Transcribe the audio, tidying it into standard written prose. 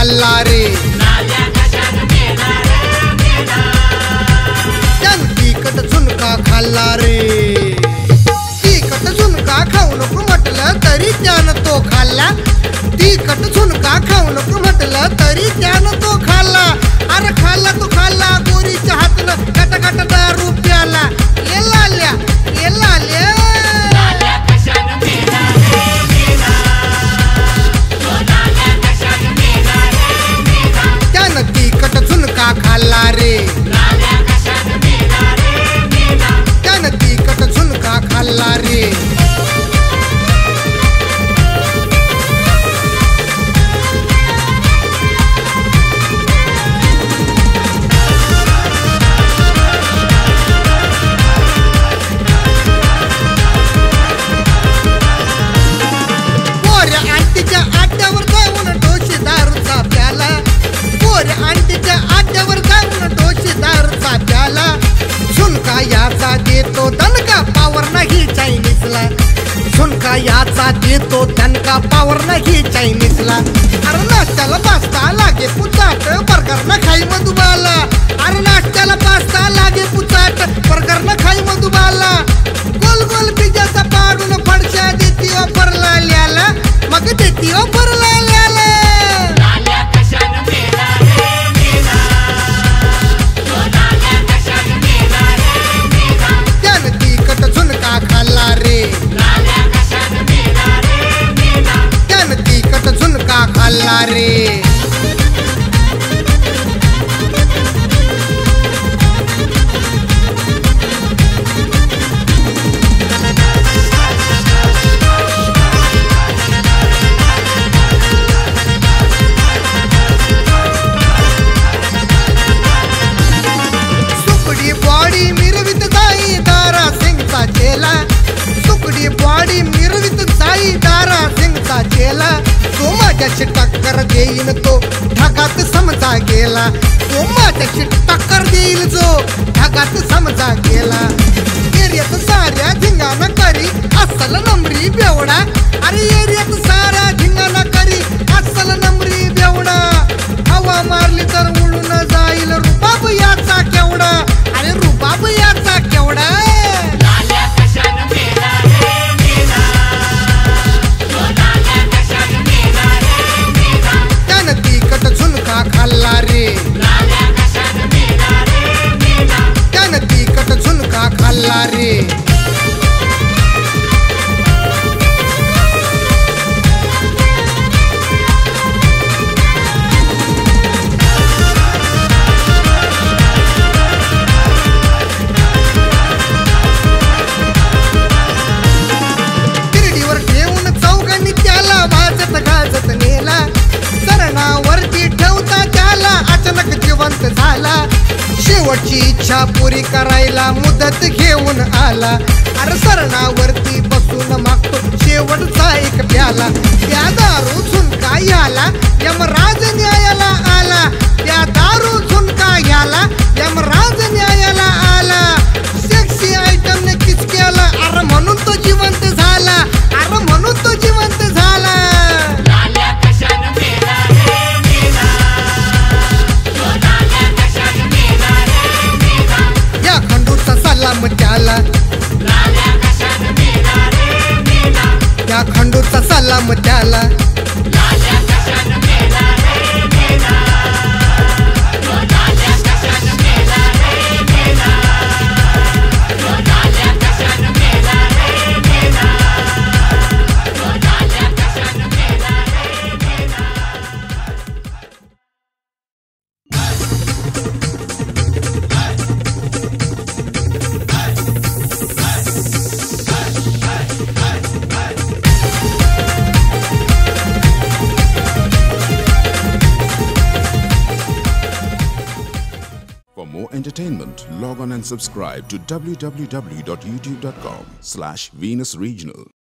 खाल्ला रे, त्यानं तिखट झुणका खाल्ला रे. तिखट झुणका खाऊ नको म्हटलं तरी त्यानं तो खाल्ला. तिखट झुणका खाऊ नको म्हटलं तरी त्यानं तो खाल्ला. अरे खाल्ला तो खाल्ला, गोरीच्या हातनं कटकट दारू प्याला. ये लाल्या, ये लाल्या, त्यानं तिखट झुणका खाल्ला रे, त्यानं तिखट झुणका खाल्ला रे. याचा देतो दणका पावर नाही चायनीजला. झुणका याचा देतो दणका पावर नाही चायनीजला. अरे नाश्त्याला पास्ता लागे पुचाट, बर्गर न खाई मधुबाला. अरे नाश्त्याला पास्ता लागे पुचाट, बर्गर न खाई मधुबाला. गोल गोल पिझ्झाचा पाडून फडशा देती ऑफर लाल्याला, मग देती ऑफर लाल्याला. खाल्ला रे, त्यानं तिखट झुणका खाल्ला रे. सुकडी बॉडी मिरवित जाई दारा सिंगचा चेला. सुकडी बॉडी मिरवित जाई दारा सिंगचा चेला. तो माझ्याशी टक्कर देईल तो ढगात समजा गेला. तो माझ्याशी टक्कर देईल जो ढगात समजा गेला. एरियात साऱ्या धिंगाणा करी अस्सल नंबरी बेवडा. अरे एरियात साऱ्या धिंगाणा करी अस्सल नंबरी बेवडा. हवा मारली तर उडून जाईल रुबाब याचा केवढा. अरे रुबाब याचा केवढा. त्यानं तिखट झुणका खाल्ला रे, त्यानं तिखट झुणका खाल्ला रे. तिरडीवर ठेवून चौघांनी त्याला वाजत गाजत नेला. सरणावरती ठेवता त्याला अचानक जिवंत झाला. शेवटची इच्छा पुरी करायला मुदत घेऊन आला. अरे सरणावरती बसून मागतो शेवटचा एक प्याला. त्या दारू झुणका याला यमराज न्यायाला आला. त्या दारू झुणका याला यमराज न्यायाला आला. सेक्सी आयटमने किस केला, अरे म्हणून तो जिवंत झाला. अरे म्हणून तो जिवंत झाला. या खंडूचा सलाम त्याला, या खंडूचा सलाम त्याला. Entertainment, log on and subscribe to www.youtube.com/VenusRegional.